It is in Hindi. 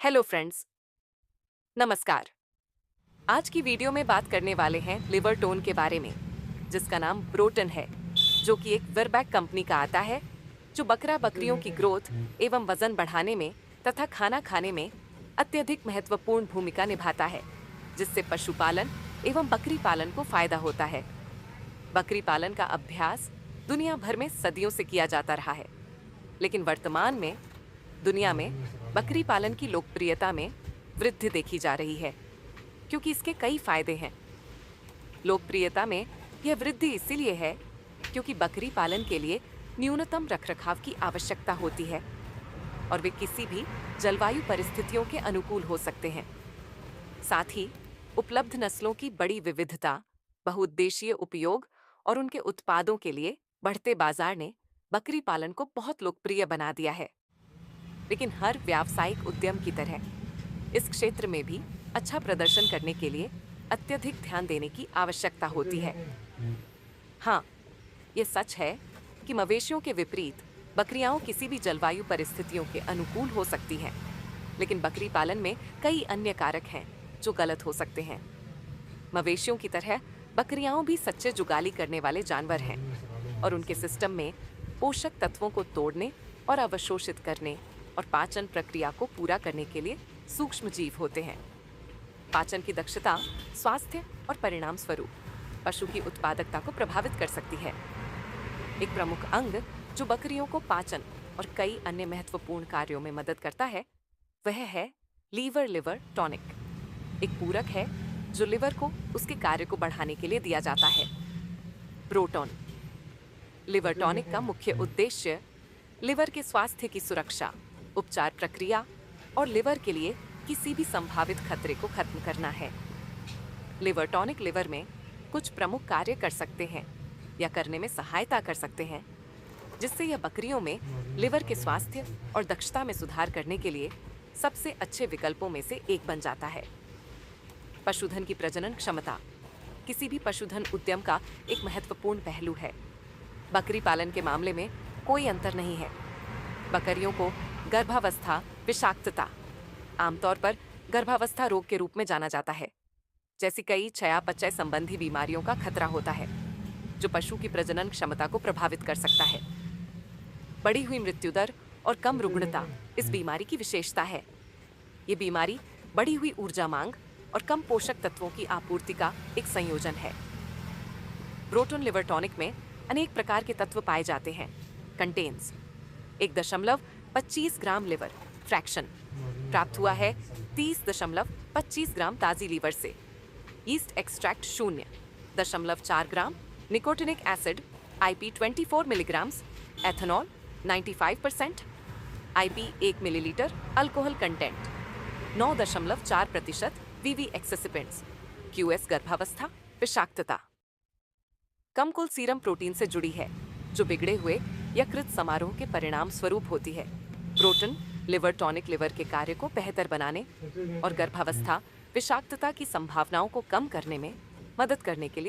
हेलो फ्रेंड्स, नमस्कार। आज की वीडियो में बात करने वाले हैं लिवर टोन के बारे में, जिसका नाम प्रोटन है, जो कि एक वर्बैक कंपनी का आता है, जो बकरियों की ग्रोथ एवं वजन बढ़ाने में तथा खाना खाने में अत्यधिक महत्वपूर्ण भूमिका निभाता है, जिससे पशुपालन एवं बकरी पालन को फायदा होता है। बकरी पालन का अभ्यास दुनिया भर में सदियों से किया जाता रहा है, लेकिन वर्तमान में दुनिया में बकरी पालन की लोकप्रियता में वृद्धि देखी जा रही है, क्योंकि इसके कई फायदे हैं। लोकप्रियता में यह वृद्धि इसीलिए है क्योंकि बकरी पालन के लिए न्यूनतम रखरखाव की आवश्यकता होती है और वे किसी भी जलवायु परिस्थितियों के अनुकूल हो सकते हैं। साथ ही उपलब्ध नस्लों की बड़ी विविधता, बहुउद्देशीय उपयोग और उनके उत्पादों के लिए बढ़ते बाजार ने बकरी पालन को बहुत लोकप्रिय बना दिया है। लेकिन हर व्यावसायिक उद्यम की तरह इस क्षेत्र में भी अच्छा प्रदर्शन करने के लिए अत्यधिक ध्यान देने की आवश्यकता होती है। हाँ, ये सच है कि मवेशियों के विपरीत बकरियां किसी भी जलवायु परिस्थितियों के अनुकूल हो सकती हैं, लेकिन बकरी पालन में कई अन्य कारक हैं जो गलत हो सकते हैं। मवेशियों की तरह बकरियां भी सच्चे जुगाली करने वाले जानवर हैं और उनके सिस्टम में पोषक तत्वों को तोड़ने और अवशोषित करने और पाचन प्रक्रिया को पूरा करने के लिए सूक्ष्म जीव होते हैं। पाचन की दक्षता, स्वास्थ्य और परिणाम स्वरूप पशु की उत्पादकता को प्रभावित कर सकती है। एक प्रमुख अंग जो बकरियों को पाचन और कई अन्य महत्वपूर्ण कार्यों में मदद करता है, वह है लिवर टॉनिक। एक पूरक है जो लिवर को उसके कार्य को बढ़ाने के लिए दिया जाता है। प्रोटॉन। लिवर टॉनिक का मुख्य उद्देश्य लिवर के स्वास्थ्य की सुरक्षा, उपचार प्रक्रिया और लिवर के लिए किसी भी संभावित खतरे को खत्म करना है। लिवर टॉनिक लिवर में कुछ प्रमुख कार्य कर सकते हैं या करने में सहायता कर सकते हैं, जिससे यह बकरियों में लिवर के स्वास्थ्य और दक्षता में सुधार करने के लिए सबसे अच्छे विकल्पों में से एक बन जाता है। पशुधन की प्रजनन क्षमता किसी भी पशुधन उद्यम का एक महत्वपूर्ण पहलू है। बकरी पालन के मामले में कोई अंतर नहीं है। बकरियों को गर्भावस्था विषाक्तता, आमतौर पर गर्भावस्था रोग के रूप में जाना जाता है, जैसी कई चयापचय संबंधी बीमारियों का खतरा होता है, जो पशु की प्रजनन क्षमता को प्रभावित कर सकता है। बढ़ी हुई मृत्यु दर और कम रुग्णता इस बीमारी की विशेषता है। ये बीमारी बढ़ी हुई ऊर्जा मांग और कम पोषक तत्वों की आपूर्ति का एक संयोजन है। प्रोटॉन लिवर टॉनिक में अनेक प्रकार के तत्व पाए जाते हैं। कंटेन्स 1.25 ग्राम लिवर फ्रैक्शन प्राप्त हुआ है 30.25 ग्राम ताजी लीवर से। Yeast extract 0.4 gram, nicotinic acid IP 24 milligram, ethanol 95%, IP 1 millilitre, alcohol content 9.4% VV excipients, QS गर्भावस्था विषाक्तता। कम कुल सीरम प्रोटीन से जुड़ी है, जो बिगड़े हुए यकृत समारोह के परिणाम स्वरूप होती है। प्रोटॉन लिवर टॉनिक लिवर के कार्य को बेहतर बनाने और गर्भावस्था विषाक्तता की संभावनाओं को कम करने में मदद करने के लिए